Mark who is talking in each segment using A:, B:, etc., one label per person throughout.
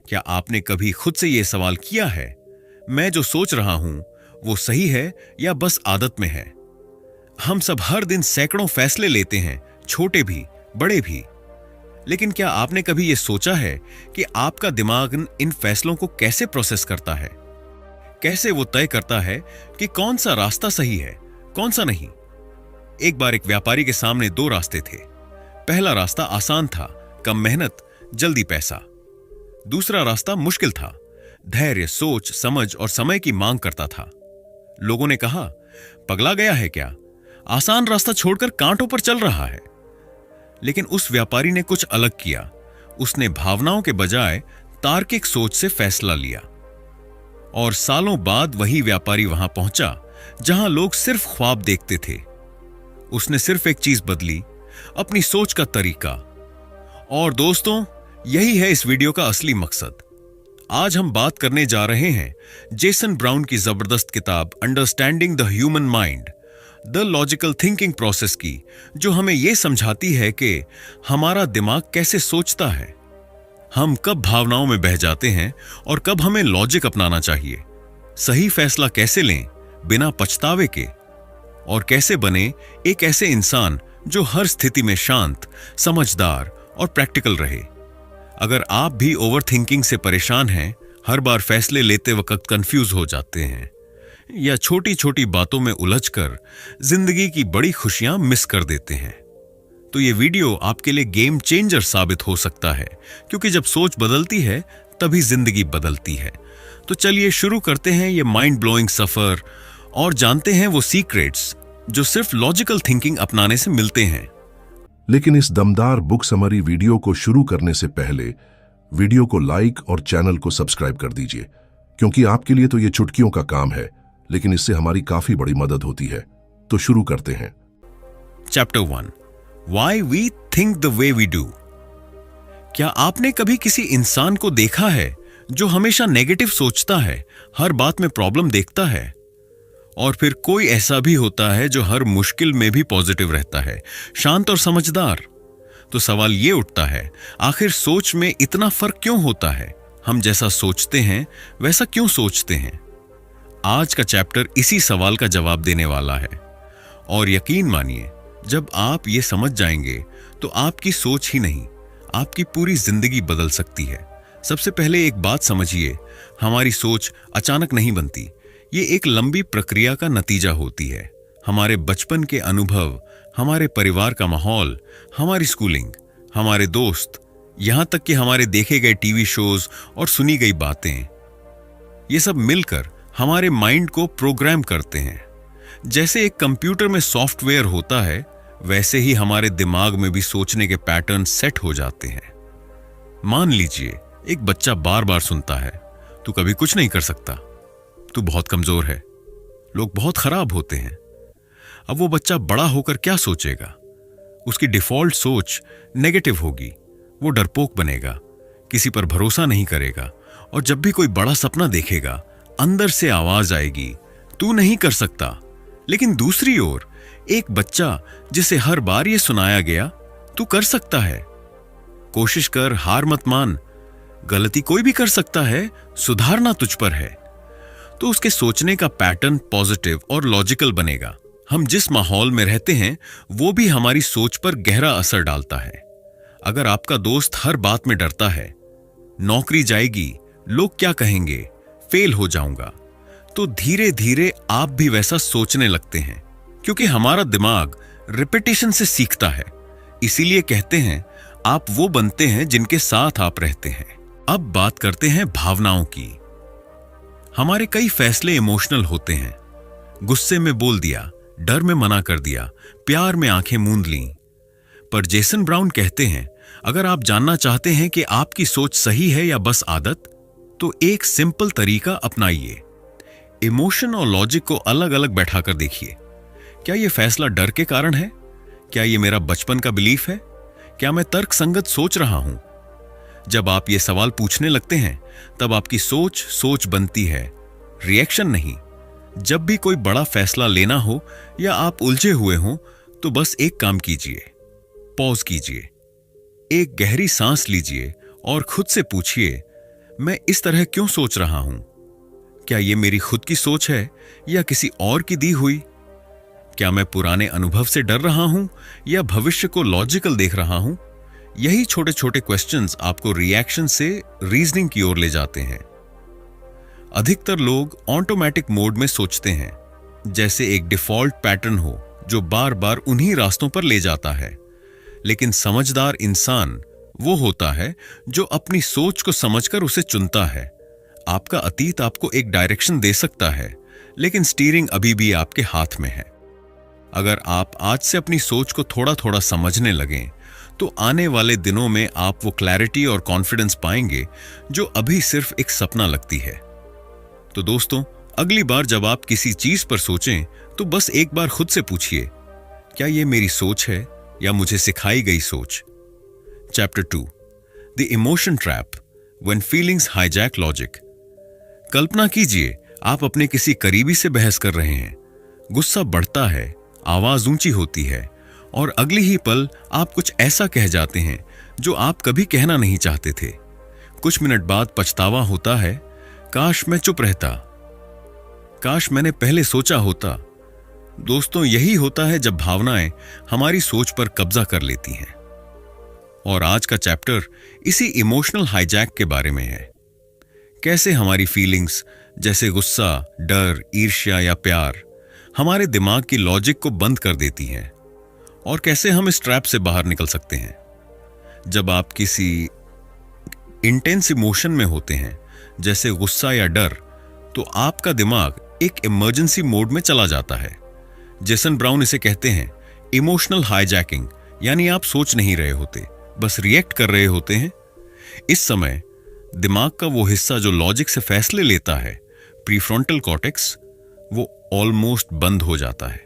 A: क्या आपने कभी खुद से यह सवाल किया है, मैं जो सोच रहा हूं वो सही है या बस आदत में है? हम सब हर दिन सैकड़ों फैसले लेते हैं, छोटे भी बड़े भी। लेकिन क्या आपने कभी यह सोचा है कि आपका दिमाग इन फैसलों को कैसे प्रोसेस करता है? कैसे वो तय करता है कि कौन सा रास्ता सही है, कौन सा नहीं? एक बार एक व्यापारी के सामने दो रास्ते थे। पहला रास्ता आसान था, कम मेहनत, जल्दी पैसा। दूसरा रास्ता मुश्किल था, धैर्य, सोच समझ और समय की मांग करता था। लोगों ने कहा, पगला गया है क्या, आसान रास्ता छोड़कर कांटों पर चल रहा है। लेकिन उस व्यापारी ने कुछ अलग किया। उसने भावनाओं के बजाय तार्किक सोच से फैसला लिया। और सालों बाद वही व्यापारी वहां पहुंचा जहां लोग सिर्फ ख्वाब देखते थे। उसने सिर्फ एक चीज बदली, अपनी सोच का तरीका। और दोस्तों, यही है इस वीडियो का असली मकसद। आज हम बात करने जा रहे हैं जेसन ब्राउन की जबरदस्त किताब understanding the human mind, the logical thinking process की, जो हमें यह समझाती है कि हमारा दिमाग कैसे सोचता है, हम कब भावनाओं में बह जाते हैं और कब हमें लॉजिक अपनाना चाहिए, सही फैसला कैसे लें बिना पछतावे के, और कैसे बने एक ऐसे इंसान जो हर स्थिति में शांत, समझदार और प्रैक्टिकल रहे। अगर आप भी ओवर थिंकिंग से परेशान हैं, हर बार फैसले लेते वक्त कंफ्यूज हो जाते हैं या छोटी छोटी बातों में उलझकर जिंदगी की बड़ी खुशियां मिस कर देते हैं, तो ये वीडियो आपके लिए गेम चेंजर साबित हो सकता है, क्योंकि जब सोच बदलती है तभी जिंदगी बदलती है। तो चलिए शुरू करते हैं ये माइंड ब्लोइंग सफर और जानते हैं वो सीक्रेट्स जो सिर्फ लॉजिकल थिंकिंग अपनाने से मिलते हैं।
B: लेकिन इस दमदार बुक समरी वीडियो को शुरू करने से पहले वीडियो को लाइक और चैनल को सब्सक्राइब कर दीजिए, क्योंकि आपके लिए तो ये चुटकियों का काम है, लेकिन इससे हमारी काफी बड़ी मदद होती है। तो शुरू करते हैं।
A: Chapter 1, why we think the way we do. क्या आपने कभी किसी इंसान को देखा है जो हमेशा नेगेटिव सोचता है, हर बात में प्रॉब्लम देखता है? और फिर कोई ऐसा भी होता है जो हर मुश्किल में भी पॉजिटिव रहता है, शांत और समझदार। तो सवाल ये उठता है, आखिर सोच में इतना फर्क क्यों होता है? हम जैसा सोचते हैं वैसा क्यों सोचते हैं? आज का चैप्टर इसी सवाल का जवाब देने वाला है। और यकीन मानिए, जब आप ये समझ जाएंगे तो आपकी सोच ही नहीं, आपकी पूरी जिंदगी बदल सकती है। सबसे पहले एक बात समझिए, हमारी सोच अचानक नहीं बनती। ये एक लंबी प्रक्रिया का नतीजा होती है। हमारे बचपन के अनुभव, हमारे परिवार का माहौल, हमारी स्कूलिंग, हमारे दोस्त, यहां तक कि हमारे देखे गए टीवी शोज और सुनी गई बातें, ये सब मिलकर हमारे माइंड को प्रोग्राम करते हैं। जैसे एक कंप्यूटर में सॉफ्टवेयर होता है, वैसे ही हमारे दिमाग में भी सोचने के पैटर्न सेट हो जाते हैं। मान लीजिए एक बच्चा बार बार सुनता है, तू कभी कुछ नहीं कर सकता, तू बहुत कमजोर है, लोग बहुत खराब होते हैं। अब वो बच्चा बड़ा होकर क्या सोचेगा? उसकी डिफॉल्ट सोच नेगेटिव होगी। वो डरपोक बनेगा, किसी पर भरोसा नहीं करेगा, और जब भी कोई बड़ा सपना देखेगा, अंदर से आवाज आएगी, तू नहीं कर सकता। लेकिन दूसरी ओर एक बच्चा जिसे हर बार ये सुनाया गया, तू कर सकता है, कोशिश कर, हार मत मान, गलती कोई भी कर सकता है, सुधारना तुझ पर है, तो उसके सोचने का पैटर्न पॉजिटिव और लॉजिकल बनेगा। हम जिस माहौल में रहते हैं वो भी हमारी सोच पर गहरा असर डालता है। अगर आपका दोस्त हर बात में डरता है, नौकरी जाएगी, लोग क्या कहेंगे, फेल हो जाऊंगा, तो धीरे धीरे आप भी वैसा सोचने लगते हैं, क्योंकि हमारा दिमाग रिपीटिशन से सीखता है। इसीलिए कहते हैं आप वो बनते हैं जिनके साथ आप रहते हैं। अब बात करते हैं भावनाओं की। हमारे कई फैसले इमोशनल होते हैं। गुस्से में बोल दिया, डर में मना कर दिया, प्यार में आंखें मूंद लीं। पर जेसन ब्राउन कहते हैं, अगर आप जानना चाहते हैं कि आपकी सोच सही है या बस आदत, तो एक सिंपल तरीका अपनाइए। इमोशन और लॉजिक को अलग अलग बैठाकर देखिए। क्या यह फैसला डर के कारण है? क्या यह मेरा बचपन का बिलीफ है? क्या मैं तर्क संगत सोच रहा हूं? जब आप ये सवाल पूछने लगते हैं, तब आपकी सोच बनती है, रिएक्शन नहीं। जब भी कोई बड़ा फैसला लेना हो या आप उलझे हुए हों, तो बस एक काम कीजिए, पॉज कीजिए, एक गहरी सांस लीजिए और खुद से पूछिए, मैं इस तरह क्यों सोच रहा हूं? क्या ये मेरी खुद की सोच है या किसी और की दी हुई? क्या मैं पुराने अनुभव से डर रहा हूं या भविष्य को लॉजिकल देख रहा हूं? यही छोटे छोटे क्वेश्चंस आपको रिएक्शन से रीजनिंग की ओर ले जाते हैं। अधिकतर लोग ऑटोमेटिक मोड में सोचते हैं, जैसे एक डिफॉल्ट पैटर्न हो जो बार बार उन्हीं रास्तों पर ले जाता है। लेकिन समझदार इंसान वो होता है जो अपनी सोच को समझकर उसे चुनता है। आपका अतीत आपको एक डायरेक्शन दे सकता है, लेकिन स्टीयरिंग अभी भी आपके हाथ में है। अगर आप आज से अपनी सोच को थोड़ा थोड़ा समझने लगें, तो आने वाले दिनों में आप वो क्लैरिटी और कॉन्फिडेंस पाएंगे जो अभी सिर्फ एक सपना लगती है। तो दोस्तों, अगली बार जब आप किसी चीज पर सोचें, तो बस एक बार खुद से पूछिए, क्या ये मेरी सोच है या मुझे सिखाई गई सोच? Chapter 2, the emotion trap, when feelings hijack logic. कल्पना कीजिए, आप अपने किसी करीबी से बहस कर रहे हैं। गुस्सा बढ़ता है, आवाज ऊंची होती है और अगली ही पल आप कुछ ऐसा कह जाते हैं जो आप कभी कहना नहीं चाहते थे। कुछ मिनट बाद पछतावा होता है, काश मैं चुप रहता, काश मैंने पहले सोचा होता। दोस्तों, यही होता है जब भावनाएं हमारी सोच पर कब्जा कर लेती हैं। और आज का चैप्टर इसी इमोशनल हाईजैक के बारे में है। कैसे हमारी फीलिंग्स जैसे गुस्सा, डर, ईर्ष्या या प्यार हमारे दिमाग की लॉजिक को बंद कर देती हैं, और कैसे हम इस ट्रैप से बाहर निकल सकते हैं। जब आप किसी इंटेंस इमोशन में होते हैं, जैसे गुस्सा या डर, तो आपका दिमाग एक इमरजेंसी मोड में चला जाता है। जेसन ब्राउन इसे कहते हैं इमोशनल हाईजैकिंग, यानी आप सोच नहीं रहे होते, बस रिएक्ट कर रहे होते हैं। इस समय दिमाग का वो हिस्सा जो लॉजिक से फैसले लेता है, प्रीफ्रंटल कॉर्टेक्स, वो ऑलमोस्ट बंद हो जाता है।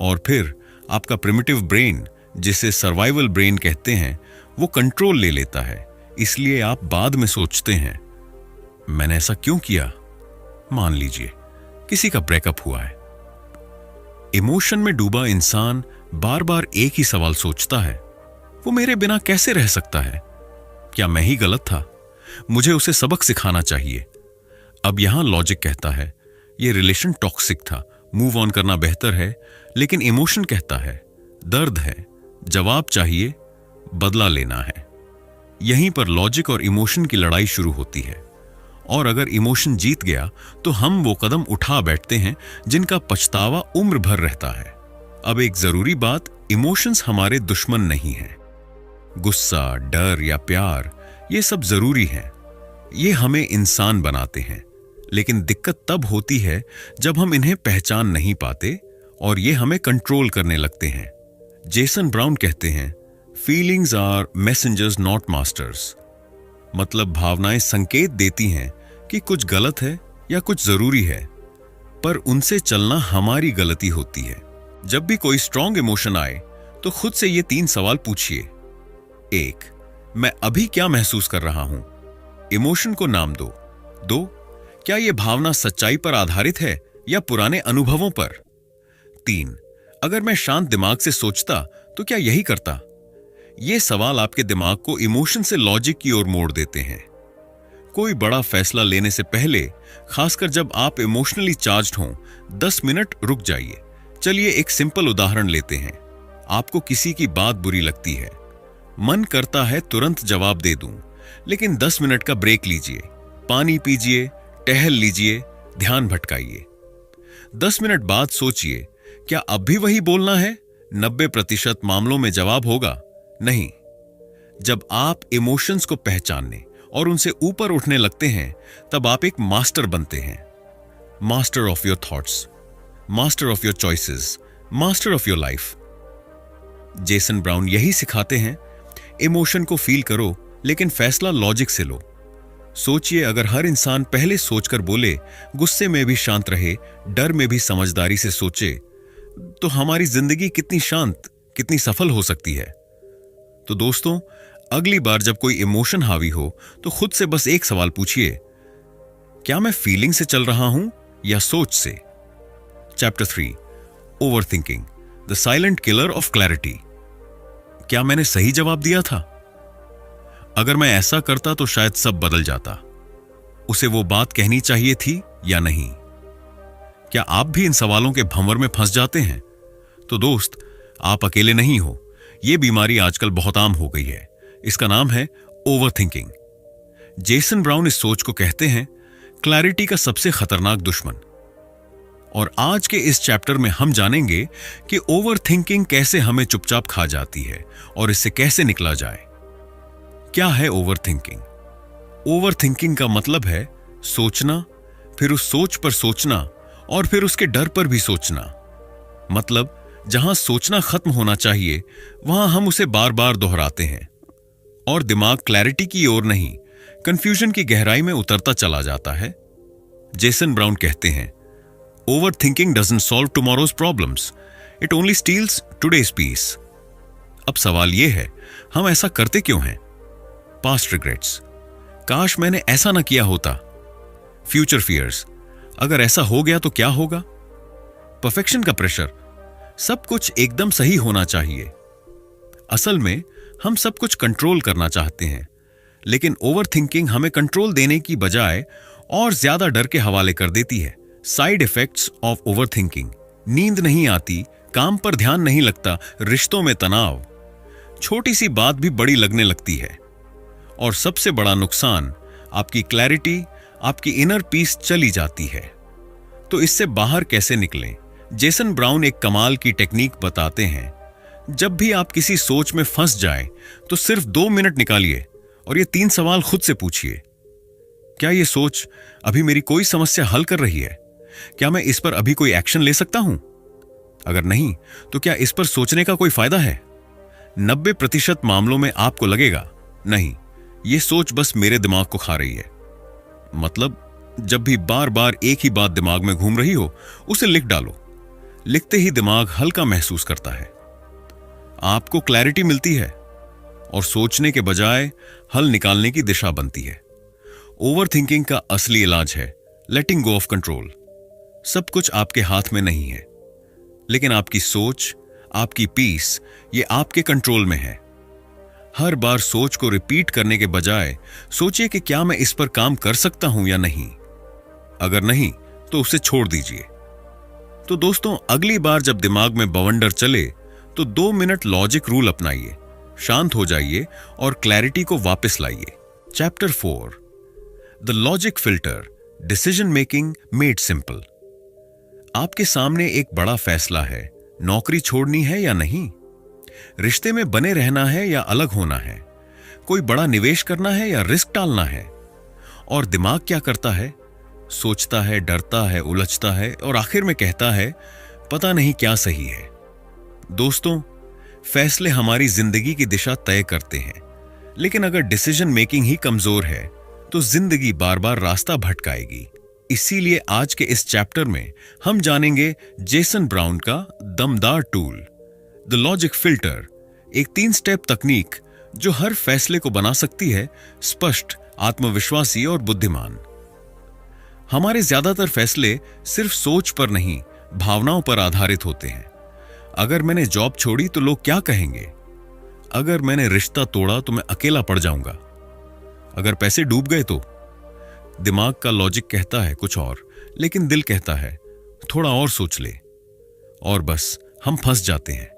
A: और फिर आपका प्रिमिटिव ब्रेन, जिसे सर्वाइवल ब्रेन कहते हैं, वो कंट्रोल ले लेता है। इसलिए आप बाद में सोचते हैं, मैंने ऐसा क्यों किया? मान लीजिए किसी का ब्रेकअप हुआ है। इमोशन में डूबा इंसान बार बार एक ही सवाल सोचता है, वो मेरे बिना कैसे रह सकता है? क्या मैं ही गलत था? मुझे उसे सबक सिखाना चाहिए। अब यहां लॉजिक कहता है, ये रिलेशन टॉक्सिक था, मूव ऑन करना बेहतर है। लेकिन इमोशन कहता है, दर्द है, जवाब चाहिए, बदला लेना है। यहीं पर लॉजिक और इमोशन की लड़ाई शुरू होती है। और अगर इमोशन जीत गया, तो हम वो कदम उठा बैठते हैं जिनका पछतावा उम्र भर रहता है। अब एक जरूरी बात, इमोशंस हमारे दुश्मन नहीं हैं। गुस्सा, डर या प्यार, ये सब जरूरी हैं। ये हमें इंसान बनाते हैं। लेकिन दिक्कत तब होती है जब हम इन्हें पहचान नहीं पाते और ये हमें कंट्रोल करने लगते हैं। जेसन ब्राउन कहते हैं, feelings are messengers not masters. मतलब भावनाएं संकेत देती हैं कि कुछ गलत है या कुछ जरूरी है, पर उनसे चलना हमारी गलती होती है। जब भी कोई स्ट्रॉन्ग इमोशन आए, तो खुद से ये 3 सवाल पूछिए। 1, मैं अभी क्या महसूस कर रहा हूं? इमोशन को नाम दो। 2, क्या यह भावना सच्चाई पर आधारित है या पुराने अनुभवों पर? 3, अगर मैं शांत दिमाग से सोचता तो क्या यही करता? ये सवाल आपके दिमाग को इमोशन से लॉजिक की ओर मोड़ देते हैं। कोई बड़ा फैसला लेने से पहले, खासकर जब आप इमोशनली चार्ज्ड हों, 10 मिनट रुक जाइए। चलिए एक सिंपल उदाहरण लेते हैं। आपको किसी की बात बुरी लगती है, मन करता है तुरंत जवाब दे दूं, लेकिन 10 मिनट का ब्रेक लीजिए, पानी पीजिए, टहल लीजिए, ध्यान भटकाइए। 10 मिनट बाद सोचिए, क्या अब भी वही बोलना है? 90% मामलों में जवाब होगा नहीं। जब आप इमोशंस को पहचानने और उनसे ऊपर उठने लगते हैं, तब आप एक मास्टर बनते हैं। Master of your thoughts, master of your choices, master of your life. Jason brown यही सिखाते हैं, इमोशन को फील करो, लेकिन फैसला लॉजिक से लो। सोचिए, अगर हर इंसान पहले सोचकर बोले, गुस्से में भी शांत रहे, डर में भी समझदारी से सोचे, तो हमारी जिंदगी कितनी शांत, कितनी सफल हो सकती है। तो दोस्तों, अगली बार जब कोई इमोशन हावी हो, तो खुद से बस एक सवाल पूछिए, क्या मैं फीलिंग से चल रहा हूं या सोच से? Chapter 3, overthinking, the silent killer of clarity. क्या मैंने सही जवाब दिया था? अगर मैं ऐसा करता तो शायद सब बदल जाता। उसे वो बात कहनी चाहिए थी या नहीं? क्या आप भी इन सवालों के भंवर में फंस जाते हैं? तो दोस्त, आप अकेले नहीं हो। यह बीमारी आजकल बहुत आम हो गई है। इसका नाम है ओवरथिंकिंग। जेसन ब्राउन इस सोच को कहते हैं क्लैरिटी का सबसे खतरनाक दुश्मन। और आज के इस चैप्टर में हम जानेंगे कि ओवरथिंकिंग कैसे हमें चुपचाप खा जाती है और इससे कैसे निकला जाए। क्या है ओवरथिंकिंग? ओवरथिंकिंग का मतलब है सोचना, फिर उस सोच पर सोचना और फिर उसके डर पर भी सोचना। मतलब जहां सोचना खत्म होना चाहिए वहां हम उसे बार बार दोहराते हैं और दिमाग क्लैरिटी की ओर नहीं, कंफ्यूजन की गहराई में उतरता चला जाता है। जेसन ब्राउन कहते हैं overthinking doesn't solve tomorrow's problems, it only steals today's peace. अब सवाल यह है, हम ऐसा करते क्यों हैं? पास्ट रिग्रेट्स, काश मैंने ऐसा ना किया होता। फ्यूचर फियर्स, अगर ऐसा हो गया तो क्या होगा? परफेक्शन का प्रेशर, सब कुछ एकदम सही होना चाहिए। असल में हम सब कुछ कंट्रोल करना चाहते हैं, लेकिन ओवरथिंकिंग हमें कंट्रोल देने की बजाय और ज्यादा डर के हवाले कर देती है। साइड इफेक्ट्स ऑफ ओवरथिंकिंग: नींद नहीं आती, काम पर ध्यान नहीं लगता, रिश्तों में तनाव, छोटी सी बात भी बड़ी लगने लगती है। और सबसे बड़ा नुकसान, आपकी क्लैरिटी, आपकी इनर पीस चली जाती है। तो इससे बाहर कैसे निकलें? जेसन ब्राउन एक कमाल की टेक्निक बताते हैं। जब भी आप किसी सोच में फंस जाएं, तो सिर्फ 2 मिनट निकालिए और ये 3 सवाल खुद से पूछिए। क्या ये सोच अभी मेरी कोई समस्या हल कर रही है? क्या मैं इस पर अभी कोई एक्शन ले सकता हूं? अगर नहीं, तो क्या इस पर सोचने का कोई फायदा है? 90% मामलों में आपको लगेगा, नहीं, ये सोच बस मेरे दिमाग को खा रही है। मतलब जब भी बार बार एक ही बात दिमाग में घूम रही हो, उसे लिख डालो। लिखते ही दिमाग हल्का महसूस करता है, आपको क्लैरिटी मिलती है और सोचने के बजाय हल निकालने की दिशा बनती है। ओवरथिंकिंग का असली इलाज है लेटिंग गो ऑफ कंट्रोल। सब कुछ आपके हाथ में नहीं है, लेकिन आपकी सोच, आपकी पीस, ये आपके कंट्रोल में है। हर बार सोच को रिपीट करने के बजाय सोचिए कि क्या मैं इस पर काम कर सकता हूं या नहीं। अगर नहीं, तो उसे छोड़ दीजिए। तो दोस्तों, अगली बार जब दिमाग में बवंडर चले तो 2 मिनट लॉजिक रूल अपनाइए, शांत हो जाइए और क्लैरिटी को वापस लाइए। Chapter 4, the logic filter, decision making made simple. आपके सामने एक बड़ा फैसला है, नौकरी छोड़नी है या नहीं, रिश्ते में बने रहना है या अलग होना है, कोई बड़ा निवेश करना है या रिस्क टालना है। और दिमाग क्या करता है? सोचता है, डरता है, उलझता है और आखिर में कहता है पता नहीं क्या सही है। दोस्तों, फैसले हमारी जिंदगी की दिशा तय करते हैं, लेकिन अगर डिसीजन मेकिंग ही कमजोर है तो जिंदगी बार बार रास्ता भटकाएगी। इसीलिए आज के इस चैप्टर में हम जानेंगे जेसन ब्राउन का दमदार टूल, द लॉजिक फिल्टर, एक 3 स्टेप तकनीक जो हर फैसले को बना सकती है स्पष्ट, आत्मविश्वासी और बुद्धिमान। हमारे ज्यादातर फैसले सिर्फ सोच पर नहीं, भावनाओं पर आधारित होते हैं। अगर मैंने जॉब छोड़ी तो लोग क्या कहेंगे? अगर मैंने रिश्ता तोड़ा तो मैं अकेला पड़ जाऊंगा। अगर पैसे डूब गए तो? दिमाग का लॉजिक कहता है कुछ और, लेकिन दिल कहता है थोड़ा और सोच ले, और बस हम फंस जाते हैं।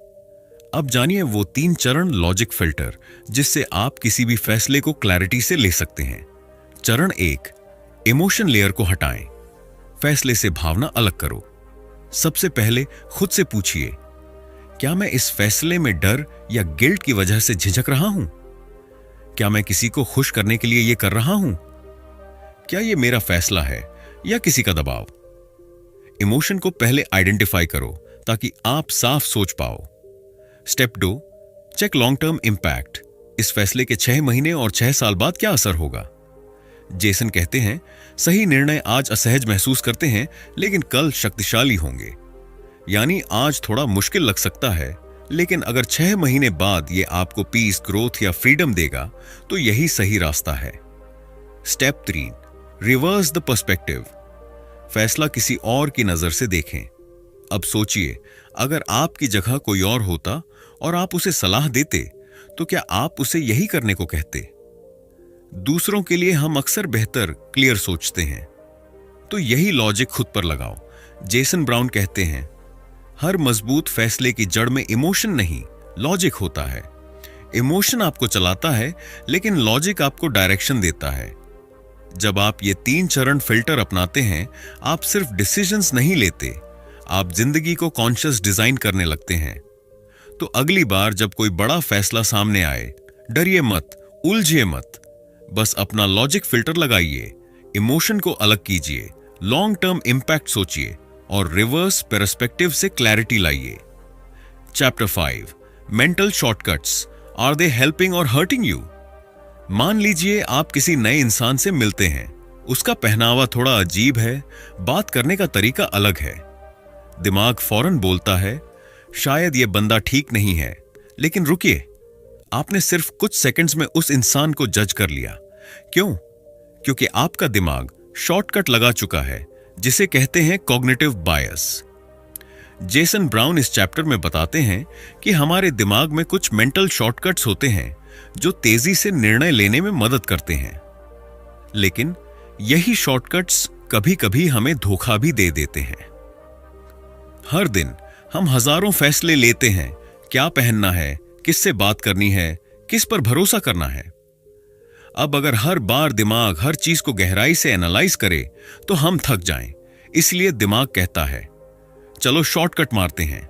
A: अब जानिए वो 3 चरण लॉजिक फिल्टर जिससे आप किसी भी फैसले को क्लैरिटी से ले सकते हैं। चरण 1, इमोशन लेयर को हटाएं, फैसले से भावना अलग करो। सबसे पहले खुद से पूछिए, क्या मैं इस फैसले में डर या गिल्ट की वजह से झिझक रहा हूं? क्या मैं किसी को खुश करने के लिए यह कर रहा हूं? क्या यह मेरा फैसला है या किसी का दबाव? इमोशन को पहले आइडेंटिफाई करो ताकि आप साफ सोच पाओ। Step 2, check long term impact, इस फैसले के 6 महीने और 6 साल बाद क्या असर होगा। जेसन कहते हैं सही निर्णय आज असहज महसूस करते हैं, लेकिन कल शक्तिशाली होंगे। यानी आज थोड़ा मुश्किल लग सकता है, लेकिन अगर 6 महीने बाद ये आपको पीस, ग्रोथ या फ्रीडम देगा तो यही सही रास्ता है। स्टेप 3, रिवर्स द पर्सपेक्टिव, फैसला किसी और की नजर से देखें। अब सोचिए, अगर आपकी जगह कोई और होता और आप उसे सलाह देते तो क्या आप उसे यही करने को कहते? दूसरों के लिए हम अक्सर बेहतर, क्लियर सोचते हैं। तो यही लॉजिक खुद पर लगाओ। जेसन ब्राउन कहते हैं, हर मजबूत फैसले की जड़ में इमोशन नहीं, लॉजिक होता है। इमोशन आपको चलाता है, लेकिन लॉजिक आपको डायरेक्शन देता है। जब आप ये 3 चरण फिल्टर अपनाते हैं, आप सिर्फ डिसीजंस नहीं लेते, आप जिंदगी को कॉन्शियस डिजाइन करने लगते हैं। तो अगली बार जब कोई बड़ा फैसला सामने आए, डरिए मत, उलझिए मत, बस अपना लॉजिक फिल्टर लगाइए, इमोशन को अलग कीजिए, लॉन्ग टर्म इंपैक्ट सोचिए और रिवर्स पर्सपेक्टिव से क्लैरिटी लाइए। Chapter 5, mental shortcuts, are they helping और हर्टिंग यू? मान लीजिए आप किसी नए इंसान से मिलते हैं, उसका पहनावा थोड़ा अजीब है, बात करने का तरीका अलग है। दिमाग फौरन बोलता है, शायद यह बंदा ठीक नहीं है, लेकिन रुकिए, आपने सिर्फ कुछ सेकंड्स में उस इंसान को जज कर लिया। क्यों? क्योंकि आपका दिमाग शॉर्टकट लगा चुका है, जिसे कहते हैं कॉग्निटिव बायस। जेसन ब्राउन इस चैप्टर में बताते हैं कि हमारे दिमाग में कुछ मेंटल शॉर्टकट्स होते हैं जो तेजी से निर्णय लेने में मदद करते हैं, लेकिन यही शॉर्टकट्स कभी-कभी हमें धोखा भी दे देते हैं। हर दिन हम हजारों फैसले लेते हैं, क्या पहनना है, किससे बात करनी है, किस पर भरोसा करना है। अब अगर हर बार दिमाग हर चीज को गहराई से एनालाइज करे तो हम थक जाएं। इसलिए दिमाग कहता है, चलो शॉर्टकट मारते हैं।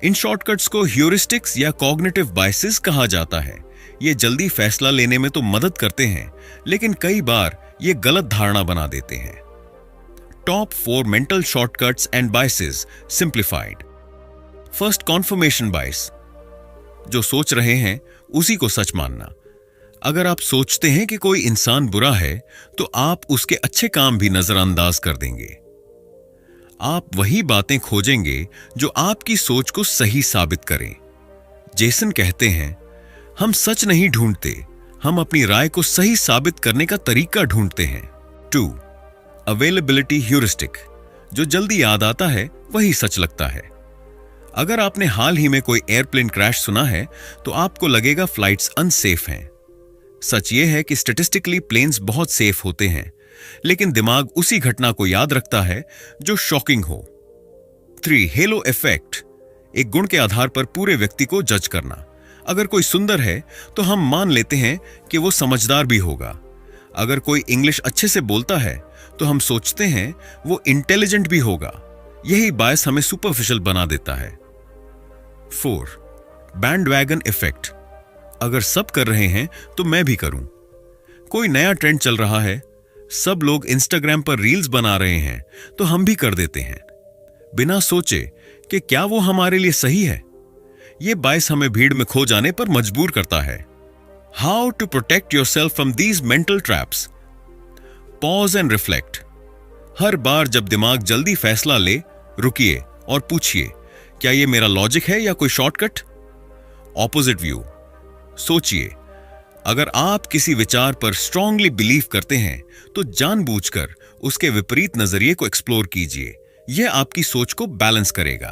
A: इन शॉर्टकट्स को ह्यूरिस्टिक्स या कॉग्निटिव बायसेस कहा जाता है। ये जल्दी फैसला लेने में तो मदद करते हैं, लेकिन कई बार ये गलत धारणा बना देते हैं। Top 4 mental shortcuts and biases simplified. First, conformation बायस, जो सोच रहे हैं उसी को सच मानना। अगर आप सोचते हैं कि कोई इंसान बुरा है, तो आप उसके अच्छे काम भी नजरअंदाज कर देंगे। आप वही बातें खोजेंगे जो आपकी सोच को सही साबित करें। जेसन कहते हैं, हम सच नहीं ढूंढते, हम अपनी राय को सही साबित करने का तरीका ढूंढते हैं। 2, अवेलेबिलिटी ह्यूरिस्टिक, जो जल्दी याद आता है वही सच लगता है। अगर आपने हाल ही में कोई एयरप्लेन क्रैश सुना है, तो आपको लगेगा फ्लाइट्स अनसेफ हैं। सच यह है कि स्टैटिस्टिकली प्लेन्स बहुत सेफ होते हैं, लेकिन दिमाग उसी घटना को याद रखता है जो शॉकिंग हो। 3, हेलो इफेक्ट, एक गुण के आधार पर पूरे व्यक्ति को जज करना। अगर कोई सुंदर है तो हम मान लेते हैं कि वो समझदार भी होगा। अगर कोई इंग्लिश अच्छे से बोलता है तो हम सोचते हैं वो इंटेलिजेंट भी होगा। यही बायस हमें सुपरफिशियल बना देता है। 4, बैंडवैगन इफेक्ट, अगर सब कर रहे हैं तो मैं भी करूं। कोई नया ट्रेंड चल रहा है, सब लोग इंस्टाग्राम पर रील्स बना रहे हैं, तो हम भी कर देते हैं, बिना सोचे कि क्या वो हमारे लिए सही है। यह बायस हमें भीड़ में खो जाने पर मजबूर करता है। How to protect yourself from these mental traps? Pause and reflect. हर बार जब दिमाग जल्दी फैसला ले, रुकिए और पूछिए, क्या यह मेरा लॉजिक है या कोई शॉर्टकट? ऑपोजिट व्यू, सोचिए, अगर आप किसी विचार पर स्ट्रांगली बिलीव करते हैं तो जानबूझकर उसके विपरीत नजरिए को एक्सप्लोर कीजिए। यह आपकी सोच को बैलेंस करेगा।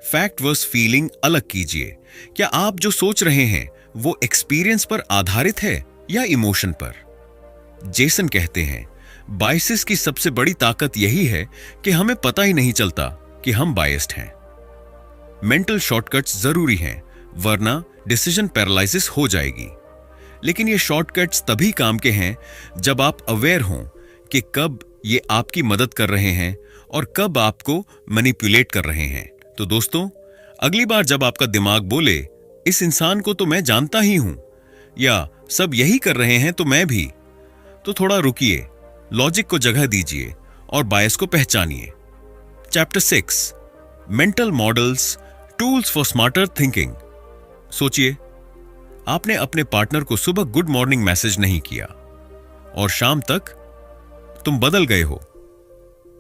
A: फैक्ट वर्स फीलिंग अलग कीजिए। क्या आप जो सोच रहे हैं वो एक्सपीरियंस पर आधारित है या इमोशन पर? जेसन कहते हैं, बायसेस की सबसे बड़ी ताकत यही है कि हमें पता ही नहीं चलता कि हम बायस्ड हैं। मेंटल शॉर्टकट्स जरूरी हैं, वरना डिसीजन पैरालिसिस हो जाएगी। लेकिन ये शॉर्टकट्स तभी काम के हैं जब आप अवेयर हों कि कब ये आपकी मदद कर रहे हैं और कब आपको मैनिपुलेट कर रहे हैं। तो दोस्तों, अगली बार जब आपका दिमाग बोले, इस इंसान को तो मैं जानता ही हूं, या सब यही कर रहे हैं तो मैं भी, तो थोड़ा रुकिए, लॉजिक को जगह दीजिए और बायस को पहचानिए। Chapter 6, mental models, tools for smarter thinking. सोचिए, आपने अपने पार्टनर को सुबह गुड मॉर्निंग मैसेज नहीं किया और शाम तक तुम बदल गए हो।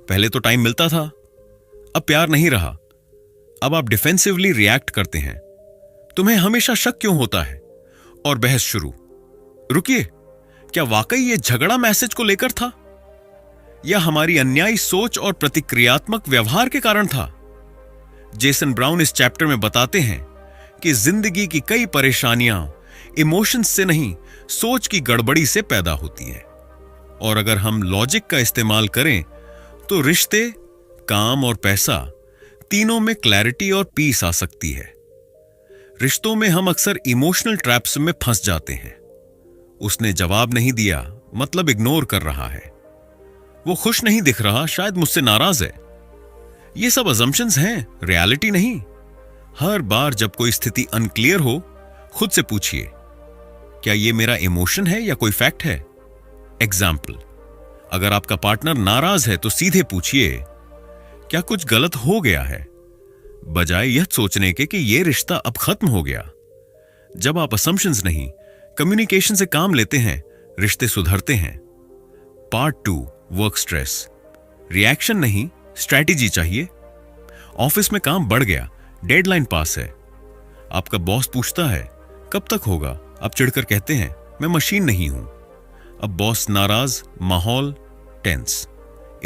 A: पहले तो टाइम मिलता था, अब प्यार नहीं रहा, अब आप डिफेंसिवली रिएक्ट करते हैं। तुम्हें हमेशा शक क्यों होता है? और बहस शुरू। रुकिए, क्या वाकई यह झगड़ा मैसेज को लेकर था, या हमारी अन्यायी सोच और प्रतिक्रियात्मक व्यवहार के कारण था? जेसन ब्राउन इस चैप्टर में बताते हैं कि जिंदगी की कई परेशानियां इमोशंस से नहीं, सोच की गड़बड़ी से पैदा होती है। और अगर हम लॉजिक का इस्तेमाल करें तो रिश्ते, काम और पैसा तीनों में क्लैरिटी और पीस आ सकती है। रिश्तों में हम अक्सर इमोशनल ट्रैप्स में फंस जाते हैं। उसने जवाब नहीं दिया मतलब इग्नोर कर रहा है, वो खुश नहीं दिख रहा शायद मुझसे नाराज है। ये सब अजम्पशंस हैं, रियलिटी नहीं। हर बार जब कोई स्थिति अनक्लियर हो, खुद से पूछिए, क्या ये मेरा इमोशन है या कोई फैक्ट है? एग्जाम्पल, अगर आपका पार्टनर नाराज है तो सीधे पूछिए, क्या कुछ गलत हो गया है, बजाय यह सोचने के कि यह रिश्ता अब खत्म हो गया। जब आप असम्पशंस नहीं, कम्युनिकेशन से काम लेते हैं, रिश्ते सुधरते हैं। Part 2, work stress. रिएक्शन नहीं, स्ट्रैटेजी चाहिए। ऑफिस में काम बढ़ गया, डेडलाइन पास है। आपका बॉस पूछता है, कब तक होगा? आप चिढ़कर कहते हैं, मैं मशीन नहीं हूं। अब बॉस नाराज, माहौल टेंस।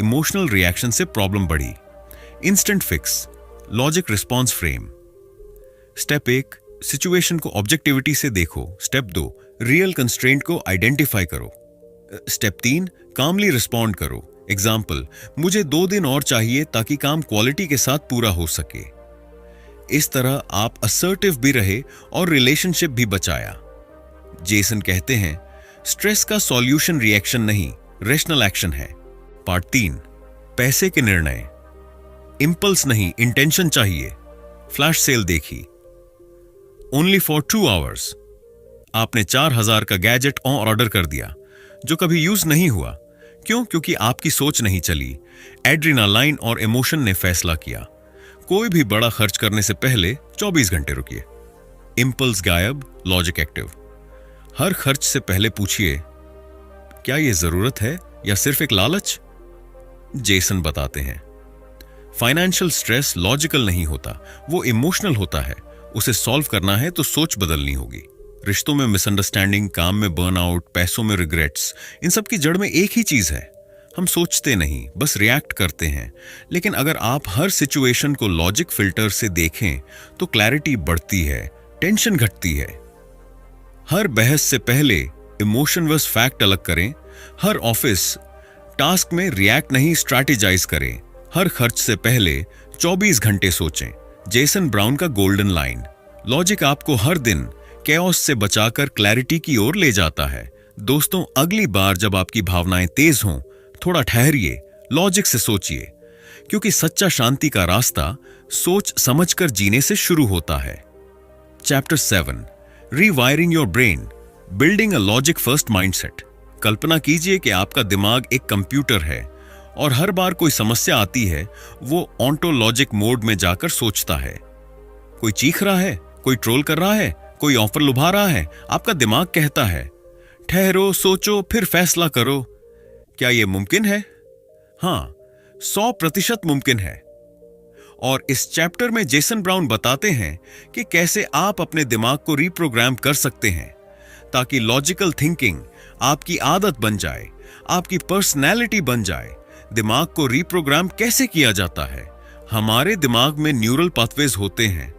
A: इमोशनल रिएक्शन से प्रॉब्लम बढ़ी। Instant fix, logic response frame. Step 1, situation को ऑब्जेक्टिविटी से देखो। स्टेप 2, रियल कंस्ट्रेंट को आइडेंटिफाई करो। स्टेप 3, कामली रिस्पॉन्ड करो। एग्जाम्पल, मुझे 2 दिन और चाहिए ताकि काम क्वालिटी के साथ पूरा हो सके। इस तरह आप असर्टिव भी रहे और रिलेशनशिप भी बचाया। जेसन कहते हैं, स्ट्रेस का सॉल्यूशन रिएक्शन नहीं, रेशनल एक्शन है। पार्ट 3, पैसे के निर्णय। इंपल्स नहीं, इंटेंशन चाहिए। फ्लैश सेल देखी, ओनली फॉर 2 आवर्स। आपने 4000 का गैजेट ऑर्डर कर दिया जो कभी यूज नहीं हुआ। क्यों? क्योंकि आपकी सोच नहीं चली, एड्रेनालाइन और इमोशन ने फैसला किया। कोई भी बड़ा खर्च करने से पहले 24 घंटे रुकिए। इंपल्स गायब, लॉजिक एक्टिव। हर खर्च से पहले पूछिए, क्या यह जरूरत है या सिर्फ एक लालच? जेसन बताते हैं, फाइनेंशियल स्ट्रेस लॉजिकल नहीं होता, वो इमोशनल होता है। उसे सॉल्व करना है तो सोच बदलनी होगी। रिश्तों में मिसअंडरस्टैंडिंग, काम में बर्नआउट, पैसों में रिग्रेट्स, इन सब की जड़ में एक ही चीज है, हम सोचते नहीं, बस रिएक्ट करते हैं। लेकिन अगर आप हर सिचुएशन को लॉजिक फिल्टर से देखें तो क्लैरिटी बढ़ती है, टेंशन घटती है। हर बहस से पहले इमोशन वर्स फैक्ट अलग करें। हर ऑफिस टास्क में रिएक्ट नहीं, स्ट्रैटेजाइज करें। हर खर्च से पहले 24 घंटे सोचें। जेसन ब्राउन का गोल्डन लाइन, लॉजिक आपको हर दिन कैओस से बचाकर क्लैरिटी की ओर ले जाता है। दोस्तों, अगली बार जब आपकी भावनाएं तेज हों, थोड़ा ठहरिए, लॉजिक से सोचिए, क्योंकि सच्चा शांति का रास्ता सोच समझकर जीने से शुरू होता है। Chapter 7, rewiring your brain, building a logic first mindset. कल्पना कीजिए कि आपका दिमाग एक कंप्यूटर है और हर बार कोई समस्या आती है वो ऑन्टोलॉजिक मोड में जाकर सोचता है। कोई चीख रहा है, कोई ट्रोल कर रहा है, कोई ऑफर लुभा रहा है, आपका दिमाग कहता है, ठहरो, सोचो, फिर फैसला करो। क्या यह मुमकिन है? हां, 100% मुमकिन है। और इस चैप्टर में जेसन ब्राउन बताते हैं कि कैसे आप अपने दिमाग को रीप्रोग्राम कर सकते हैं ताकि लॉजिकल थिंकिंग आपकी आदत बन जाए, आपकी पर्सनैलिटी बन जाए। दिमाग को रीप्रोग्राम कैसे किया जाता है? हमारे दिमाग में न्यूरल पाथवेज होते हैं,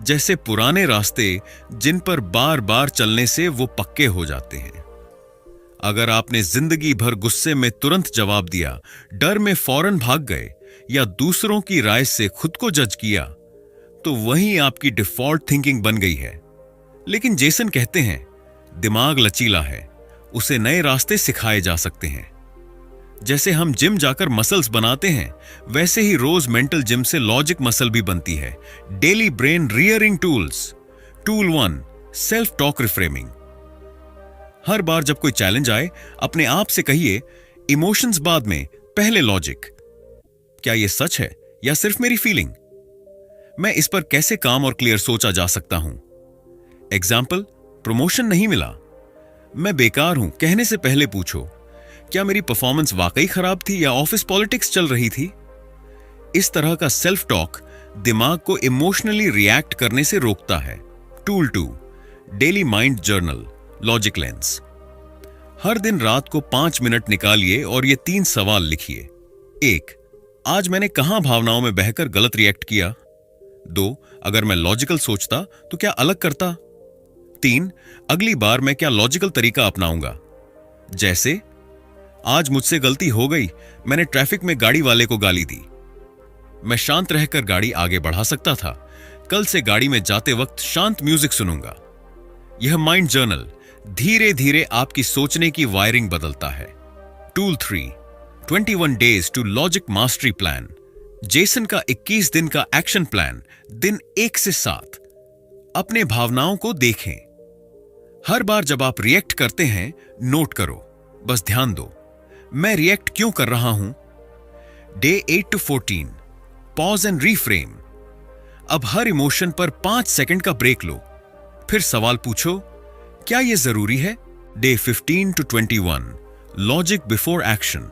A: जैसे पुराने रास्ते जिन पर बार बार चलने से वो पक्के हो जाते हैं। अगर आपने जिंदगी भर गुस्से में तुरंत जवाब दिया, डर में फौरन भाग गए या दूसरों की राय से खुद को जज किया, तो वही आपकी डिफॉल्ट थिंकिंग बन गई है। लेकिन जेसन कहते हैं, दिमाग लचीला है, उसे नए रास्ते सिखाए जा सकते हैं। जैसे हम जिम जाकर मसल्स बनाते हैं, वैसे ही रोज मेंटल जिम से लॉजिक मसल भी बनती है। Daily brain rewiring tools. Tool 1, self talk reframing. हर बार जब कोई चैलेंज आए, अपने आप से कहिए, इमोशंस बाद में, पहले लॉजिक। क्या यह सच है या सिर्फ मेरी फीलिंग? मैं इस पर कैसे काम और क्लियर सोचा जा सकता हूं? एग्जाम्पल, प्रमोशन नहीं मिला, मैं बेकार हूं कहने से पहले पूछो, क्या मेरी परफॉर्मेंस वाकई खराब थी या ऑफिस पॉलिटिक्स चल रही थी? इस तरह का सेल्फ टॉक दिमाग को इमोशनली रिएक्ट करने से रोकता है। Tool 2, daily mind journal, logic lens. हर दिन रात को 5 मिनट निकालिए और ये 3 सवाल लिखिए। 1, आज मैंने कहां भावनाओं में बहकर गलत रिएक्ट किया? 2, अगर मैं लॉजिकल सोचता तो क्या अलग करता? 3, अगली बार मैं क्या लॉजिकल तरीका अपनाऊंगा। जैसे आज मुझसे गलती हो गई, मैंने ट्रैफिक में गाड़ी वाले को गाली दी। मैं शांत रहकर गाड़ी आगे बढ़ा सकता था। कल से गाड़ी में जाते वक्त शांत म्यूजिक सुनूंगा। यह माइंड जर्नल धीरे धीरे आपकी सोचने की वायरिंग बदलता है। Tool 3, 21 days to logic mastery plan. Jason का 21 दिन का एक्शन प्लान। दिन 1 से 7। अपने भावनाओं को देखें। हर बार जब आप रिएक्ट करते हैं, नोट करो, बस ध्यान दो, मैं रिएक्ट क्यों कर रहा हूं। Day 8 to 14, pause and reframe. अब हर इमोशन पर 5 सेकंड का ब्रेक लो, फिर सवाल पूछो, क्या यह जरूरी है। Day 15 to 21, logic before action.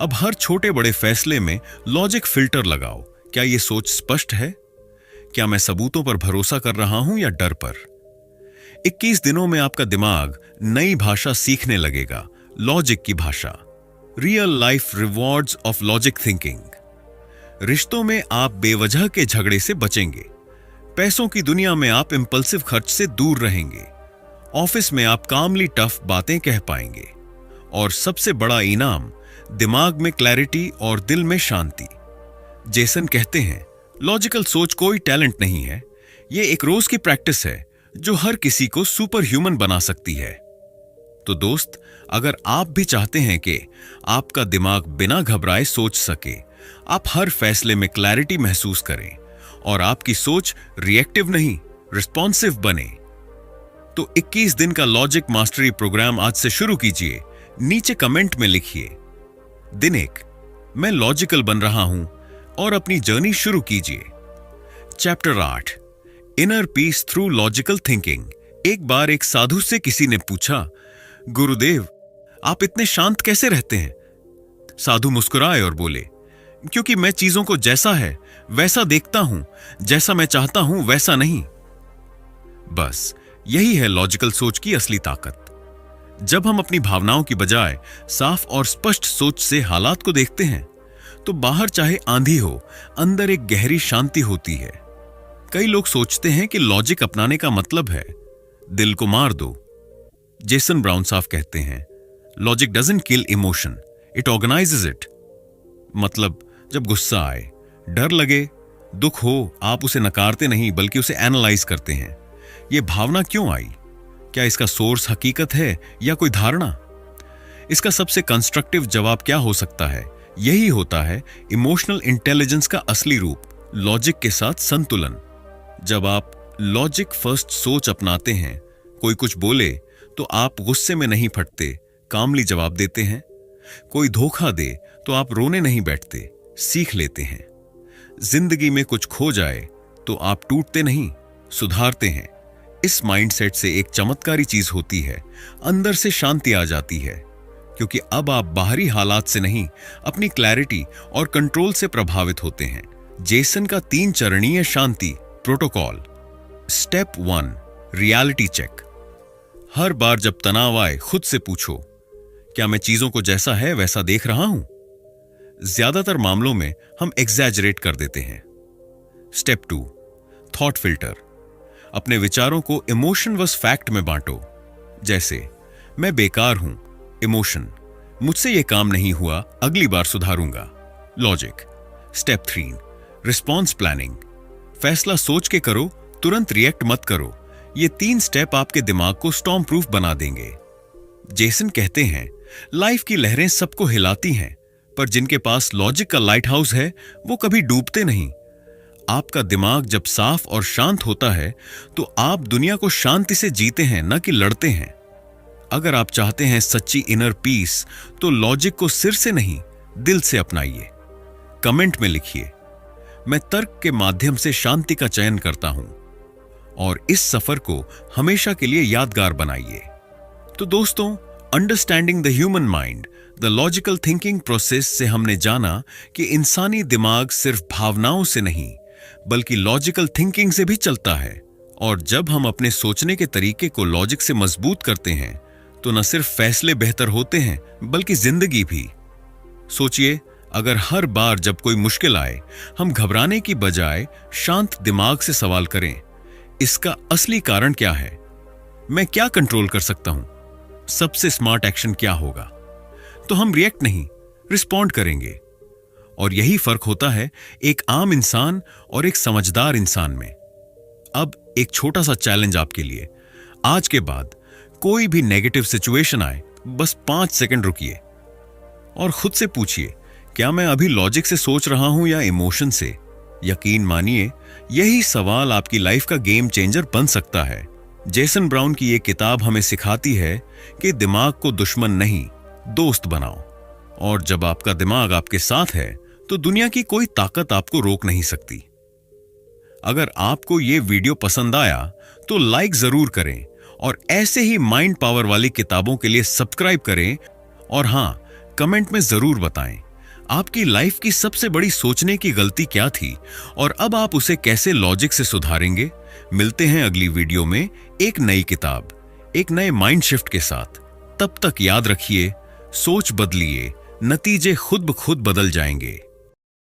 A: अब हर छोटे बड़े फैसले में लॉजिक फिल्टर लगाओ। क्या यह सोच स्पष्ट है? क्या मैं सबूतों पर भरोसा कर रहा हूं या डर पर? 21 दिनों में आपका दिमाग नई भाषा सीखने लगेगा, लॉजिक की भाषा। Real life rewards of logic thinking. रिश्तों में आप बेवजह के झगड़े से बचेंगे। पैसों की दुनिया में आप इंपल्सिव खर्च से दूर रहेंगे। ऑफिस में आप कामली टफ बातें कह पाएंगे। और सबसे बड़ा इनाम, दिमाग में क्लैरिटी और दिल में शांति। जेसन कहते हैं, लॉजिकल सोच कोई टैलेंट नहीं है, यह एक रोज की प्रैक्टिस है जो हर किसी को सुपर ह्यूमन बना सकती है। तो दोस्त, अगर आप भी चाहते हैं कि आपका दिमाग बिना घबराए सोच सके, आप हर फैसले में क्लैरिटी महसूस करें और आपकी सोच रिएक्टिव नहीं रिस्पॉन्सिव बने, तो 21 दिन का लॉजिक मास्टरी प्रोग्राम आज से शुरू कीजिए। नीचे कमेंट में लिखिए, दिन 1, मैं लॉजिकल बन रहा हूं, और अपनी जर्नी शुरू कीजिए। Chapter 8, inner peace through logical thinking. एक बार एक साधु से किसी ने पूछा, गुरुदेव, आप इतने शांत कैसे रहते हैं? साधु मुस्कुराए और बोले, क्योंकि मैं चीजों को जैसा है वैसा देखता हूं, जैसा मैं चाहता हूं वैसा नहीं। बस यही है लॉजिकल सोच की असली ताकत। जब हम अपनी भावनाओं की बजाय साफ और स्पष्ट सोच से हालात को देखते हैं, तो बाहर चाहे आंधी हो, अंदर एक गहरी शांति होती है। कई लोग सोचते हैं कि लॉजिक अपनाने का मतलब है दिल को मार दो। जेसन ब्राउन साफ कहते हैं, logic doesn't kill emotion, it organises it. मतलब जब गुस्सा आए, डर लगे, दुख हो, आप उसे नकारते नहीं बल्कि उसे एनालाइज करते हैं। यह भावना क्यों आई? क्या इसका सोर्स हकीकत है या कोई धारणा? इसका सबसे कंस्ट्रक्टिव जवाब क्या हो सकता है? यही होता है इमोशनल इंटेलिजेंस का असली रूप, लॉजिक के साथ संतुलन। जब आप लॉजिक फर्स्ट सोच अपनाते हैं, कोई कुछ बोले तो आप गुस्से में नहीं फटते, कामली जवाब देते हैं। कोई धोखा दे तो आप रोने नहीं बैठते, सीख लेते हैं। जिंदगी में कुछ खो जाए तो आप टूटते नहीं, सुधारते हैं। इस माइंडसेट से एक चमत्कारी चीज होती है, अंदर से शांति आ जाती है, क्योंकि अब आप बाहरी हालात से नहीं, अपनी क्लैरिटी और कंट्रोल से प्रभावित होते हैं। जेसन का 3 चरणीय शांति प्रोटोकॉल। Step 1, reality check. हर बार जब तनाव आए, खुद से पूछो, क्या मैं चीजों को जैसा है वैसा देख रहा हूं? ज्यादातर मामलों में हम एग्जैजरेट कर देते हैं। Step 2, thought filter. अपने विचारों को इमोशन वर्स फैक्ट में बांटो। जैसे, मैं बेकार हूं, इमोशन, मुझसे यह काम नहीं हुआ, अगली बार सुधारूंगा, लॉजिक। Step 3, response planning. फैसला सोच के करो, तुरंत रिएक्ट मत करो। ये 3 स्टेप आपके दिमाग को स्टॉर्म प्रूफ बना देंगे। जेसन कहते हैं, लाइफ की लहरें सबको हिलाती हैं, पर जिनके पास लॉजिक का लाइट हाउस है, वो कभी डूबते नहीं। आपका दिमाग जब साफ और शांत होता है, तो आप दुनिया को शांति से जीते हैं, न कि लड़ते हैं। अगर आप चाहते हैं सच्ची इनर पीस, तो लॉजिक को सिर से नहीं, दिल से अपनाइए। कमेंट में लिखिए, मैं तर्क के माध्यम से शांति का चयन करता हूं, और इस सफर को हमेशा के लिए यादगार बनाइए। तो दोस्तों, understanding the human mind, the logical thinking process से हमने जाना कि इंसानी दिमाग सिर्फ भावनाओं से नहीं, बल्कि लॉजिकल थिंकिंग से भी चलता है। और जब हम अपने सोचने के तरीके को लॉजिक से मजबूत करते हैं, तो न सिर्फ फैसले बेहतर होते हैं, बल्कि जिंदगी भी। सोचिए, अगर हर बार जब कोई मुश्किल आए, हम घबराने की बजाय शांत दिमाग से सवाल करें, इसका असली कारण क्या है? मैं क्या कंट्रोल कर सकता हूं, सबसे स्मार्ट एक्शन क्या होगा, तो हम रिएक्ट नहीं, रिस्पॉन्ड करेंगे। और यही फर्क होता है एक आम इंसान और एक समझदार इंसान में। अब एक छोटा सा चैलेंज आपके लिए। आज के बाद कोई भी नेगेटिव सिचुएशन आए, बस 5 सेकंड रुकिए और खुद से पूछिए, क्या मैं अभी लॉजिक से सोच रहा हूं या इमोशन से? यकीन मानिए, यही सवाल आपकी लाइफ का गेम चेंजर बन सकता है। जेसन ब्राउन की ये किताब हमें सिखाती है कि दिमाग को दुश्मन नहीं, दोस्त बनाओ। और जब आपका दिमाग आपके साथ है तो दुनिया की कोई ताकत आपको रोक नहीं सकती। अगर आपको ये वीडियो पसंद आया तो लाइक जरूर करें और ऐसे ही माइंड पावर वाली किताबों के लिए सब्सक्राइब करें। और हां, कमेंट में जरूर बताएं आपकी लाइफ की सबसे बड़ी सोचने की गलती क्या थी और अब आप उसे कैसे लॉजिक से सुधारेंगे। मिलते हैं अगली वीडियो में एक नई किताब, एक नए माइंड शिफ्ट के साथ। तब तक याद रखिए, सोच बदलिए, नतीजे खुद ब खुद बदल जाएंगे।